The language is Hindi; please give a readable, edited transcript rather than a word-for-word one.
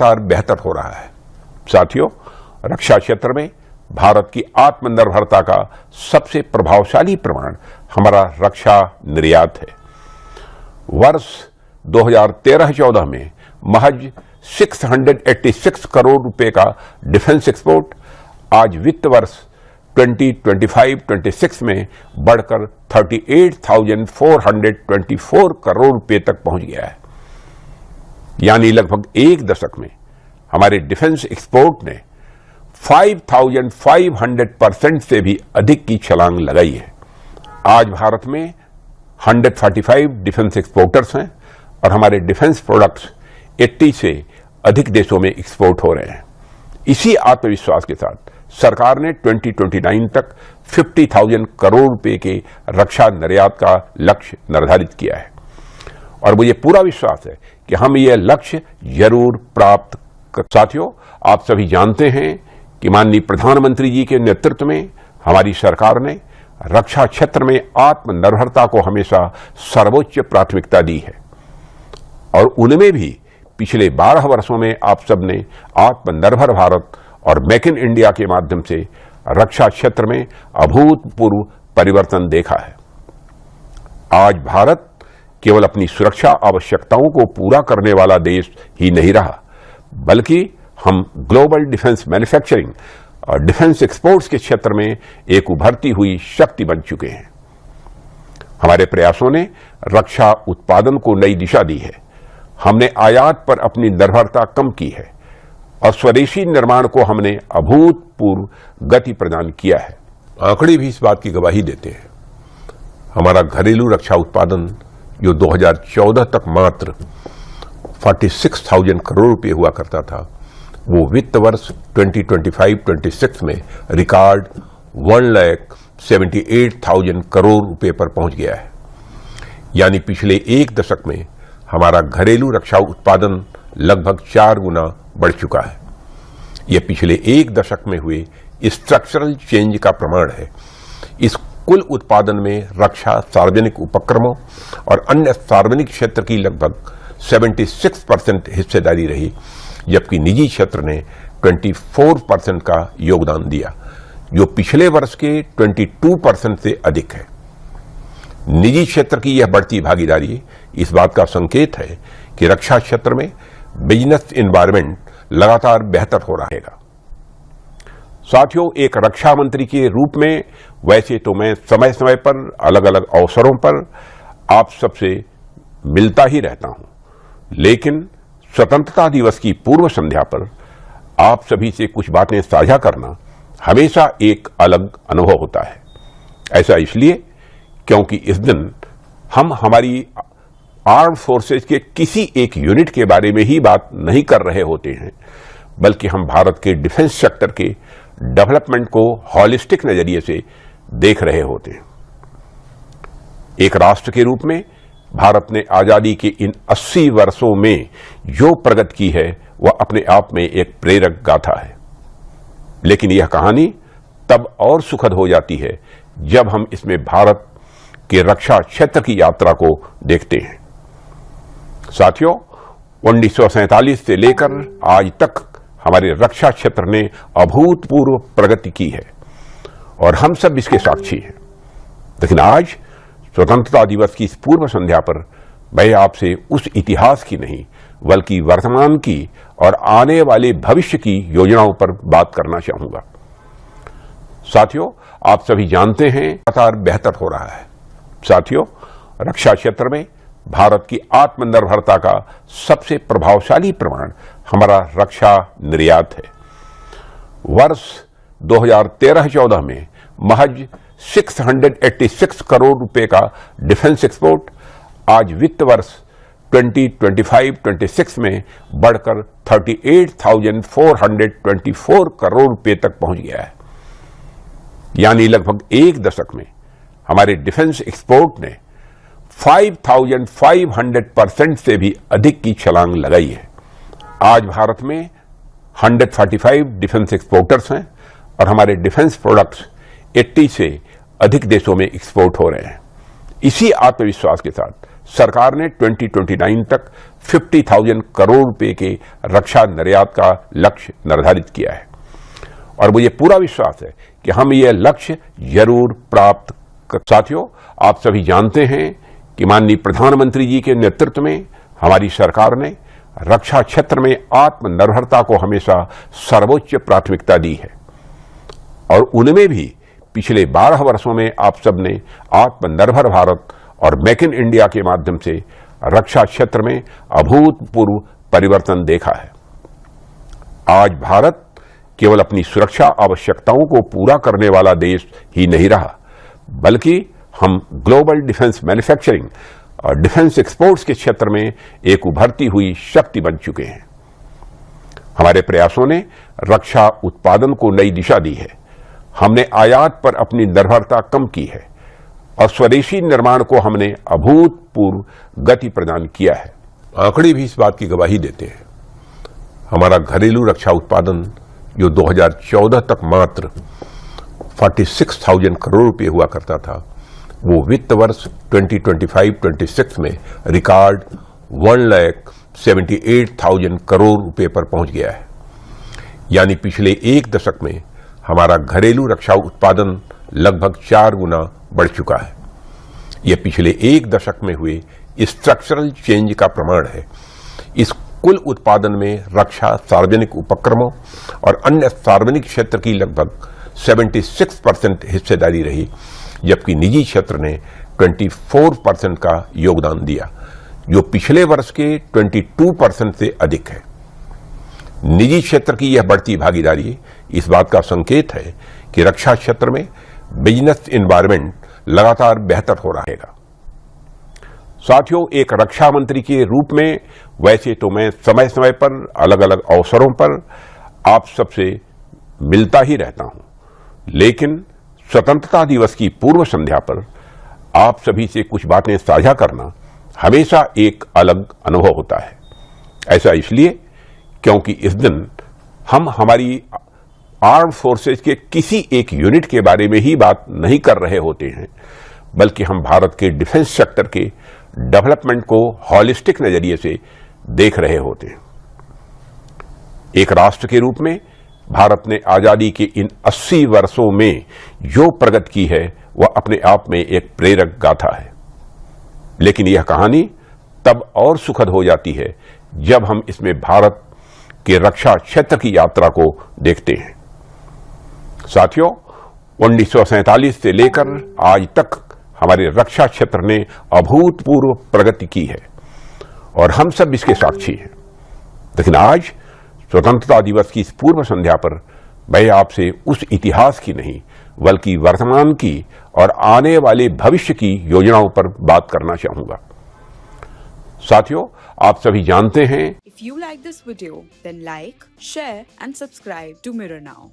लगातार बेहतर हो रहा है। साथियों, रक्षा क्षेत्र में भारत की आत्मनिर्भरता का सबसे प्रभावशाली प्रमाण हमारा रक्षा निर्यात है। वर्ष 2013-14 में महज 686 करोड़ रुपए का डिफेंस एक्सपोर्ट आज वित्त वर्ष 2025-26 में बढ़कर 38,424 करोड़ रुपए तक पहुंच गया है। यानी लगभग एक दशक में हमारे डिफेंस एक्सपोर्ट ने 5,500% से भी अधिक की छलांग लगाई है। आज भारत में 145 डिफेंस एक्सपोर्टर्स हैं और हमारे डिफेंस प्रोडक्ट्स 80 से अधिक देशों में एक्सपोर्ट हो रहे हैं। इसी आत्मविश्वास के साथ सरकार ने 2029 तक 50,000 करोड़ रुपए के रक्षा निर्यात का लक्ष्य निर्धारित किया है और मुझे पूरा विश्वास है कि हम यह लक्ष्य जरूर प्राप्त कर। साथियों, आप सभी जानते हैं कि माननीय प्रधानमंत्री जी के नेतृत्व में हमारी सरकार ने रक्षा क्षेत्र में आत्मनिर्भरता को हमेशा सर्वोच्च प्राथमिकता दी है और उनमें भी पिछले 12 वर्षों में आप सबने आत्मनिर्भर भारत और मेक इन इंडिया के माध्यम से रक्षा क्षेत्र में अभूतपूर्व परिवर्तन देखा है। आज भारत केवल अपनी सुरक्षा आवश्यकताओं को पूरा करने वाला देश ही नहीं रहा, बल्कि हम ग्लोबल डिफेंस मैन्युफैक्चरिंग और डिफेंस एक्सपोर्ट्स के क्षेत्र में एक उभरती हुई शक्ति बन चुके हैं। हमारे प्रयासों ने रक्षा उत्पादन को नई दिशा दी है। हमने आयात पर अपनी निर्भरता कम की है और स्वदेशी निर्माण को हमने अभूतपूर्व गति प्रदान किया है। आंकड़े भी इस बात की गवाही देते हैं। हमारा घरेलू रक्षा उत्पादन जो 2014 तक मात्र 46,000 करोड़ रुपए हुआ करता था, वो वित्त वर्ष 2025-26 में रिकॉर्ड 1,78,000 करोड़ रुपए पर पहुंच गया है। यानी पिछले एक दशक में हमारा घरेलू रक्षा उत्पादन लगभग 4 गुना बढ़ चुका है। यह पिछले एक दशक में हुए स्ट्रक्चरल चेंज का प्रमाण है। इस कुल उत्पादन में रक्षा, सार्वजनिक उपक्रमों और अन्य सार्वजनिक क्षेत्र की लगभग 76% हिस्सेदारी रही, जबकि निजी क्षेत्र ने 24% का योगदान दिया, जो पिछले वर्ष के 22% से अधिक है। निजी क्षेत्र की यह बढ़ती भागीदारी इस बात का संकेत है कि रक्षा क्षेत्र में बिजनेस एनवायरनमेंट लगातार बेहतर हो रहेगा। साथियों, एक रक्षा मंत्री के रूप में वैसे तो मैं समय समय पर अलग अलग अवसरों पर आप सबसे मिलता ही रहता हूं, लेकिन स्वतंत्रता दिवस की पूर्व संध्या पर आप सभी से कुछ बातें साझा करना हमेशा एक अलग अनुभव होता है। ऐसा इसलिए क्योंकि इस दिन हम हमारी आर्म फोर्सेज के किसी एक यूनिट के बारे में ही बात नहीं कर रहे होते हैं, बल्कि हम भारत के डिफेंस सेक्टर के डेवलपमेंट को हॉलिस्टिक नजरिए से देख रहे होते हैं। एक राष्ट्र के रूप में भारत ने आजादी के इन 80 वर्षों में जो प्रगति की है वह अपने आप में एक प्रेरक गाथा है, लेकिन यह कहानी तब और सुखद हो जाती है जब हम इसमें भारत के रक्षा क्षेत्र की यात्रा को देखते हैं। साथियों, 1947 से लेकर आज तक हमारे रक्षा क्षेत्र ने अभूतपूर्व प्रगति की है और हम सब इसके साक्षी हैं। लेकिन आज स्वतंत्रता दिवस की इस पूर्व संध्या पर मैं आपसे उस इतिहास की नहीं, बल्कि वर्तमान की और आने वाले भविष्य की योजनाओं पर बात करना चाहूंगा। साथियों, आप सभी जानते हैं लगातार बेहतर हो रहा है। साथियों, रक्षा क्षेत्र में भारत की आत्मनिर्भरता का सबसे प्रभावशाली प्रमाण हमारा रक्षा निर्यात है। वर्ष 2013-14 में महज 686 करोड़ रुपए का डिफेंस एक्सपोर्ट आज वित्त वर्ष 2025-26 में बढ़कर 38,424 करोड़ रुपए तक पहुंच गया है। यानी लगभग एक दशक में हमारे डिफेंस एक्सपोर्ट ने 5,500% से भी अधिक की छलांग लगाई है। आज भारत में 145 डिफेंस एक्सपोर्टर्स हैं और हमारे डिफेंस प्रोडक्ट्स 80 से अधिक देशों में एक्सपोर्ट हो रहे हैं। इसी आत्मविश्वास के साथ सरकार ने 2029 तक 50,000 करोड़ रुपए के रक्षा निर्यात का लक्ष्य निर्धारित किया है और मुझे पूरा विश्वास है कि हम यह लक्ष्य जरूर प्राप्त कर। साथियों, आप सभी जानते हैं कि माननीय प्रधानमंत्री जी के नेतृत्व में हमारी सरकार ने रक्षा क्षेत्र में आत्मनिर्भरता को हमेशा सर्वोच्च प्राथमिकता दी है और उनमें भी पिछले 12 वर्षों में आप सबने आत्मनिर्भर भारत और मेक इन इंडिया के माध्यम से रक्षा क्षेत्र में अभूतपूर्व परिवर्तन देखा है। आज भारत केवल अपनी सुरक्षा आवश्यकताओं को पूरा करने वाला देश ही नहीं रहा, बल्कि हम ग्लोबल डिफेंस मैन्युफैक्चरिंग और डिफेंस एक्सपोर्ट्स के क्षेत्र में एक उभरती हुई शक्ति बन चुके हैं। हमारे प्रयासों ने रक्षा उत्पादन को नई दिशा दी है। हमने आयात पर अपनी निर्भरता कम की है और स्वदेशी निर्माण को हमने अभूतपूर्व गति प्रदान किया है। आंकड़े भी इस बात की गवाही देते हैं। हमारा घरेलू रक्षा उत्पादन जो 2014 तक मात्र 46,000 करोड़ रुपए हुआ करता था, वो वित्त वर्ष 2025-26 में रिकॉर्ड 1,78,000 करोड़ रुपए पर पहुंच गया है। यानी पिछले एक दशक में हमारा घरेलू रक्षा उत्पादन लगभग 4 गुना बढ़ चुका है। यह पिछले एक दशक में हुए स्ट्रक्चरल चेंज का प्रमाण है। इस कुल उत्पादन में रक्षा, सार्वजनिक उपक्रमों और अन्य सार्वजनिक क्षेत्र की लगभग 76% हिस्सेदारी रही, जबकि निजी क्षेत्र ने 24% का योगदान दिया, जो पिछले वर्ष के 22% से अधिक है। निजी क्षेत्र की यह बढ़ती भागीदारी इस बात का संकेत है कि रक्षा क्षेत्र में बिजनेस एनवायरनमेंट लगातार बेहतर हो रहेगा। साथियों, एक रक्षा मंत्री के रूप में वैसे तो मैं समय समय पर अलग अलग अवसरों पर आप सबसे मिलता ही रहता हूं, लेकिन स्वतंत्रता दिवस की पूर्व संध्या पर आप सभी से कुछ बातें साझा करना हमेशा एक अलग अनुभव होता है। ऐसा इसलिए क्योंकि इस दिन हम हमारी आर्म्ड फोर्सेज के किसी एक यूनिट के बारे में ही बात नहीं कर रहे होते हैं, बल्कि हम भारत के डिफेंस सेक्टर के डेवलपमेंट को हॉलिस्टिक नजरिए से देख रहे होते हैं। एक राष्ट्र के रूप में भारत ने आजादी के इन 80 वर्षों में जो प्रगति की है वह अपने आप में एक प्रेरक गाथा है। लेकिन यह कहानी तब और सुखद हो जाती है जब हम इसमें भारत के रक्षा क्षेत्र की यात्रा को देखते हैं। साथियों, 1947 से लेकर आज तक हमारे रक्षा क्षेत्र ने अभूतपूर्व प्रगति की है और हम सब इसके साक्षी हैं। लेकिन आज स्वतंत्रता दिवस की इस पूर्व संध्या पर मैं आपसे उस इतिहास की नहीं, बल्कि वर्तमान की और आने वाले भविष्य की योजनाओं पर बात करना चाहूंगा। साथियों, आप सभी जानते हैं, If you like this video, then like, share and subscribe to Mirror Now.